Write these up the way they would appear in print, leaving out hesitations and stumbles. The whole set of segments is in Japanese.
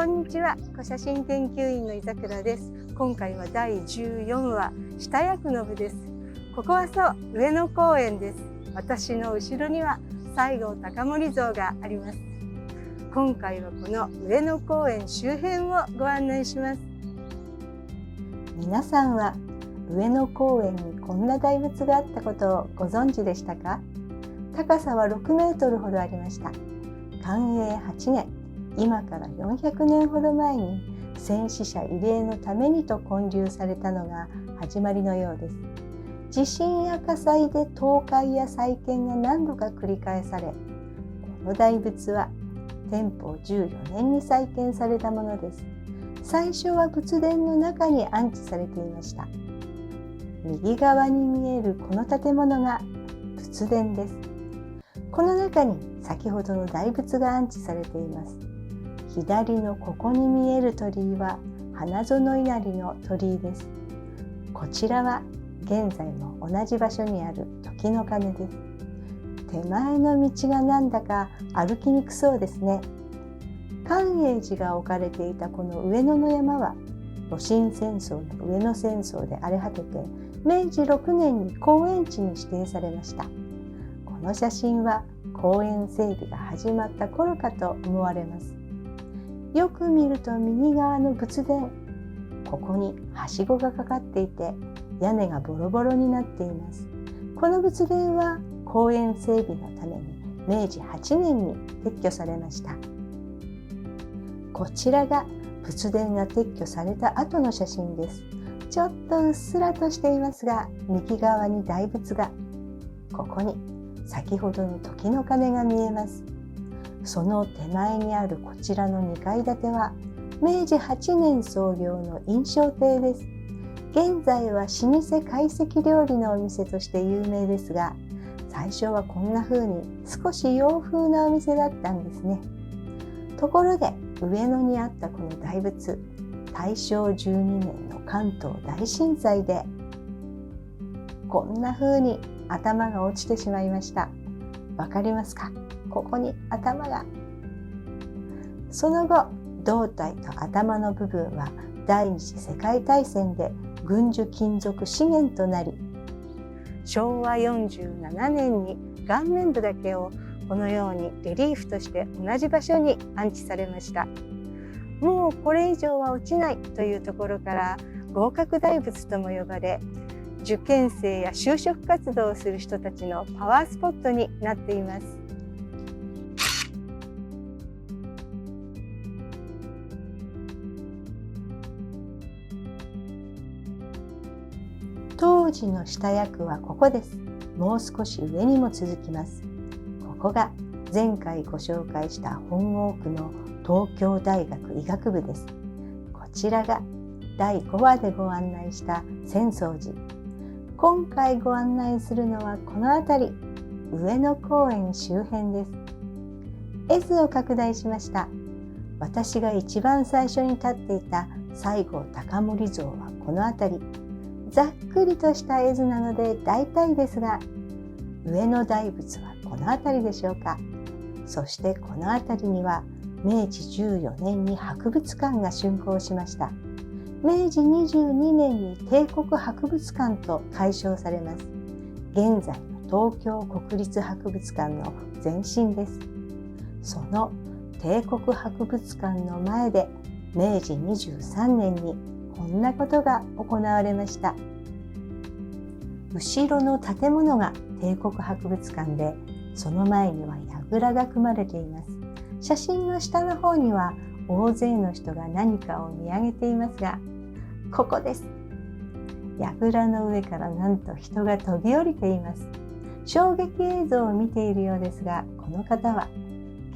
んにちは、小写真研究員の井桜です。今回は第14話、下薬の部です。ここはそう、上野公園です。私の後ろには西郷隆盛像があります。今回はこの上野公園周辺をご案内します。皆さんは上野公園にこんな大仏があったことをご存知でしたか？高さは6メートルほどありました。寛永8年、今から400年ほど前に戦死者慰霊のためにと建立されたのが始まりのようです。地震や火災で倒壊や再建が何度か繰り返され、この大仏は天保14年に再建されたものです。最初は仏殿の中に安置されていました。右側に見えるこの建物が仏殿です。この中に先ほどの大仏が安置されています。左のここに見える鳥居は花園稲荷の鳥居です。こちらは現在も同じ場所にある時の鐘です。手前の道がなんだか歩きにくそうですね。寛永寺が置かれていたこの上野の山は戊辰戦争の上野戦争で荒れ果てて明治6年に公園地に指定されました。この写真は公園整備が始まった頃かと思われます。よく見ると右側の仏殿、ここにはしごがかかっていて屋根がボロボロになっています。この仏殿は公園整備のために明治8年に撤去されました。こちらが仏殿が撤去された後の写真です。ちょっとうっすらとしていますが、右側に大仏が、ここに先ほどの時の鐘が見えます。その手前にあるこちらの2階建ては明治8年創業の印象亭です。現在は老舗懐石料理のお店として有名ですが、最初はこんな風に少し洋風なお店だったんですね。ところで上野にあったこの大仏、大正12年の関東大震災でこんな風に頭が落ちてしまいました。わかりますか？ここに頭が。その後、胴体と頭の部分は第二次世界大戦で軍需金属資源となり、昭和47年に顔面部だけをこのようにレリーフとして同じ場所に安置されました。もうこれ以上は落ちないというところから合格大仏とも呼ばれ、受験生や就職活動をする人たちのパワースポットになっています。当時の下薬はここです。もう少し上にも続きます。ここが前回ご紹介した本郷区の東京大学医学部です。こちらが第5話でご案内した浅草寺。今回ご案内するのはこの辺り、上野公園周辺です。絵図を拡大しました。私が一番最初に立っていた西郷隆盛像はこの辺り。ざっくりとした絵図なので大体ですが、上野大仏はこの辺りでしょうか。そしてこの辺りには明治14年に博物館が竣工しました。明治22年に帝国博物館と改称されます。現在の東京国立博物館の前身です。その帝国博物館の前で明治23年にこんなことが行われました。後ろの建物が帝国博物館で、その前には櫓が組まれています。写真の下の方には大勢の人が何かを見上げていますが、ここです。櫓の上からなんと人が飛び降りています。衝撃映像を見ているようですが、この方は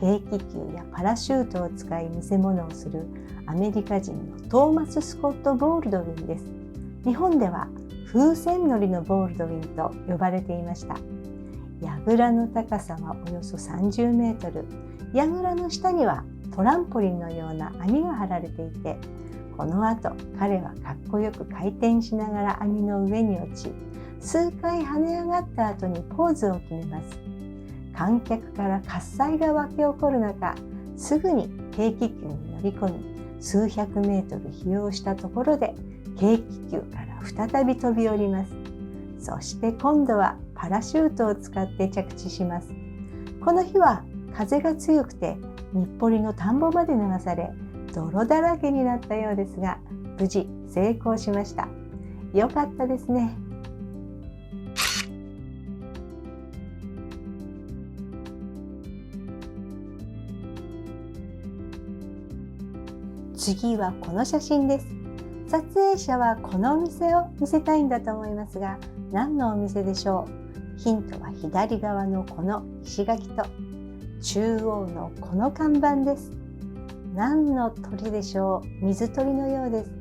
軽気球やパラシュートを使い見せ物をするアメリカ人のトーマス・スコット・ボールドウィンです。日本では風船乗りのボールドウィンと呼ばれていました。櫓の高さはおよそ30メートル。櫓の下にはトランポリンのような網が張られていて、この後彼はかっこよく回転しながら網の上に落ち、数回跳ね上がった後にポーズを決めます。観客から喝采が沸き起こる中、すぐに軽気球に乗り込み、数百メートル飛揚したところで軽気球から再び飛び降ります。そして今度はパラシュートを使って着地します。この日は風が強くて日暮里の田んぼまで流され泥だらけになったようですが、無事成功しました。よかったですね。次はこの写真です。撮影者はこのお店を見せたいんだと思いますが、何のお店でしょう？ヒントは左側のこの石垣と中央のこの看板です。何の鳥でしょう？水鳥のようです。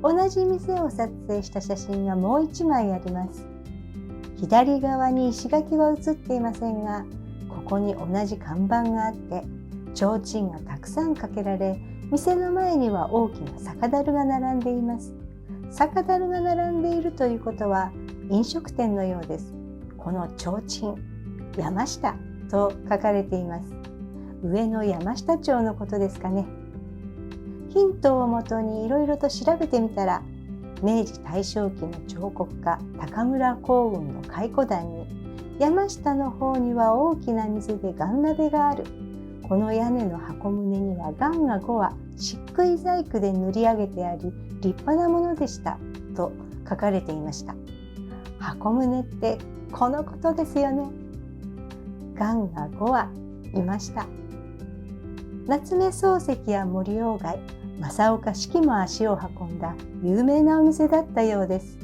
同じ店を撮影した写真がもう1枚あります。左側に石垣は写っていませんが、ここに同じ看板があって提灯がたくさんかけられ、店の前には大きな酒樽が並んでいます。酒樽が並んでいるということは飲食店のようです。この提灯、山下と書かれています。上野山下町のことですかね。ヒントをもとにいろいろと調べてみたら、明治大正期の彫刻家高村光雲の回顧壇に、山下の方には大きな水で雁鍋がある。この屋根の箱棟には雁が5羽漆喰細工で塗り上げてあり、立派なものでしたと書かれていました。箱棟ってこのことですよね。雁が5羽いました。夏目漱石や森鴎外、正岡子規も足を運んだ有名なお店だったようです。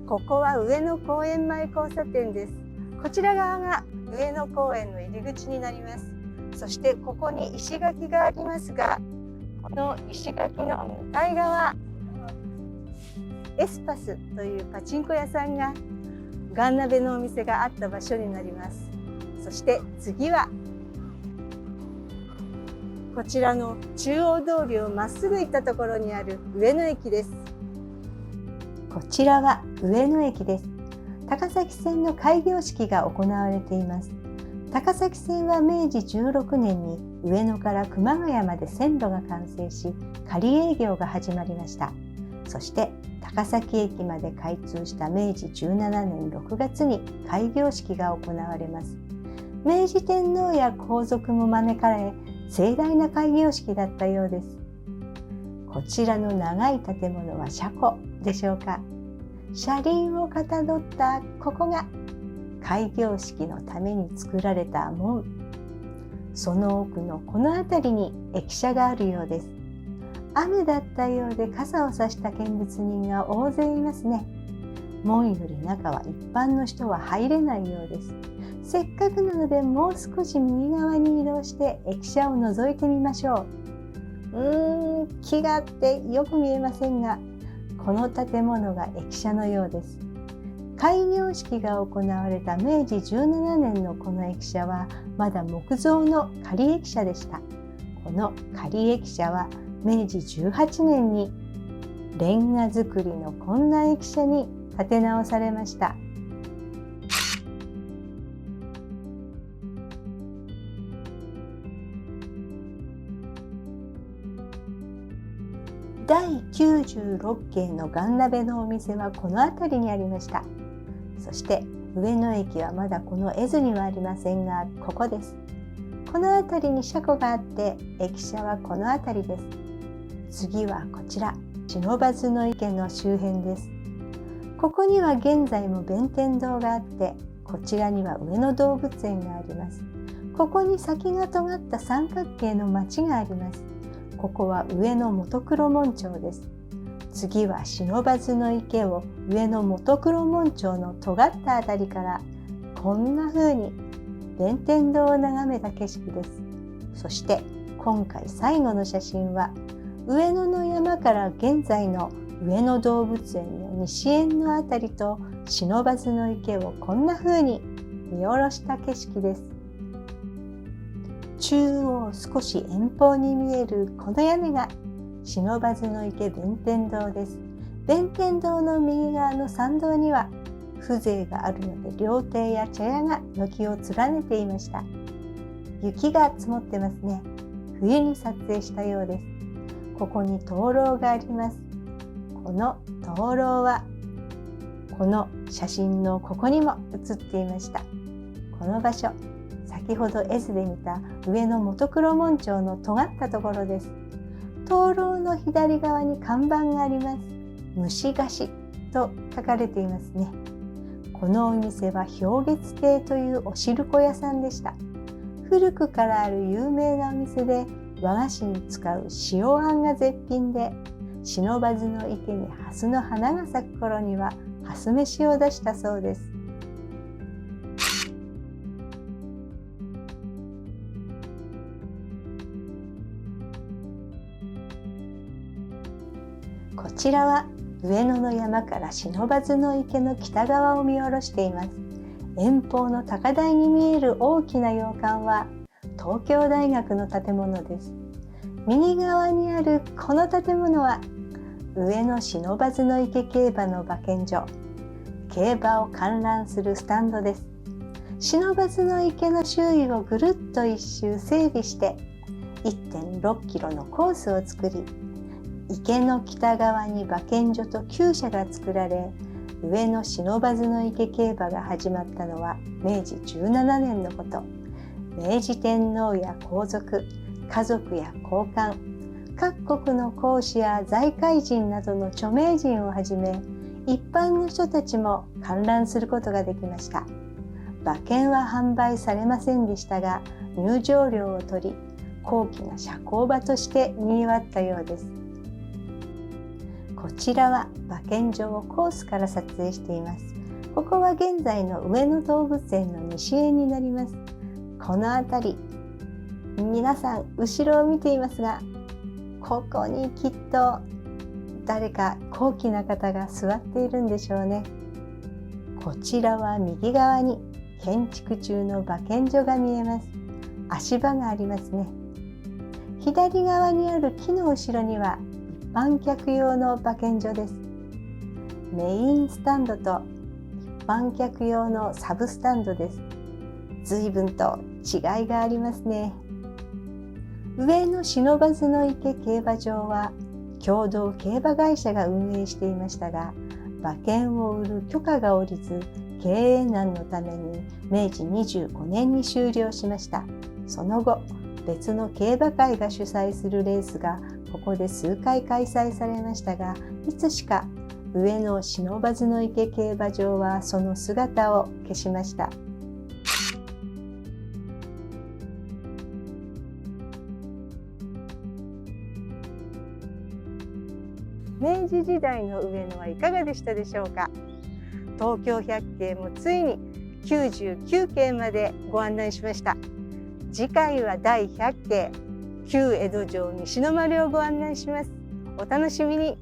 ここは上野公園前交差点です。こちら側が上野公園の入り口になります。そしてここに石垣がありますが、この石垣の向かい側、エスパスというパチンコ屋さんが雁鍋のお店があった場所になります。そして次はこちらの中央通りをまっすぐ行ったところにある上野駅です。こちらは上野駅です。高崎線の開業式が行われています。高崎線は明治16年に上野から熊谷まで線路が完成し、仮営業が始まりました。そして高崎駅まで開通した明治17年6月に開業式が行われます。明治天皇や皇族も招かれ、盛大な開業式だったようです。こちらの長い建物は車庫でしょうか。車輪をかたどったここが開業式のために作られた門。その奥のこの辺りに駅舎があるようです。雨だったようで傘を差した見物人が大勢いますね。門より中は一般の人は入れないようです。せっかくなのでもう少し右側に移動して駅舎を覗いてみましょう。木があってよく見えませんが、この建物が駅舎のようです。開業式が行われた明治17年のこの駅舎はまだ木造の仮駅舎でした。この仮駅舎は明治18年にレンガ造りのこんな駅舎に建て直されました。第96系の雁鍋のお店はこの辺りにありました。そして上野駅はまだこの絵図にはありませんが、ここです。この辺りに車庫があって駅舎はこの辺りです。次はこちら、不忍池の周辺です。ここには現在も弁天堂があって、こちらには上野動物園があります。ここに先が尖った三角形の町があります。ここは上野元黒門町です。次は不忍池を上野元黒門町の尖ったあたりからこんな風に弁天堂を眺めた景色です。そして今回最後の写真は上野の山から現在の上野動物園の西園のあたりと不忍池をこんな風に見下ろした景色です。中央少し遠方に見えるこの屋根が不忍池弁天堂です。弁天堂の右側の参道には風情があるので料亭や茶屋が軒を連ねていました。雪が積もってますね。冬に撮影したようです。ここに灯籠があります。この灯籠はこの写真のここにも写っていました。この場所、先ほど絵図で見た上野元黒門町の尖ったところです。灯籠の左側に看板があります。虫菓子と書かれていますね。このお店は氷月亭というお汁粉屋さんでした。古くからある有名なお店で、和菓子に使う塩あんが絶品で、不忍の池に蓮の花が咲く頃には蓮飯を出したそうです。こちらは上野の山から不忍の池の北側を見下ろしています。遠方の高台に見える大きな洋館は東京大学の建物です。右側にあるこの建物は上野不忍の池競馬の馬券所、競馬を観覧するスタンドです。不忍の池の周囲をぐるっと一周整備して 1.6 キロのコースを作り、池の北側に馬券所と厩舎が作られ、上野不忍の池競馬が始まったのは明治17年のこと。明治天皇や皇族、家族や高官、各国の公使や財界人などの著名人をはじめ、一般の人たちも観覧することができました。馬券は販売されませんでしたが、入場料を取り、高貴な社交場として賑わったようです。こちらは馬券場をコースから撮影しています。ここは現在の上野動物園の西園になります。この辺り、皆さん後ろを見ていますが、ここにきっと誰か高貴な方が座っているんでしょうね。こちらは右側に建築中の馬券所が見えます。足場がありますね。左側にある木の後ろには一般客用の馬券所です。メインスタンドと一般客用のサブスタンドです。随分と違いがありますね。上野不忍の池競馬場は共同競馬会社が運営していましたが、馬券を売る許可が下りず、経営難のために明治25年に終了しました。その後、別の競馬会が主催するレースがここで数回開催されましたが、いつしか上野不忍の池競馬場はその姿を消しました。明治時代の上野はいかがでしたでしょうか。東京百景もついに99景までご案内しました。次回は第100景、旧江戸城西の丸をご案内します。お楽しみに。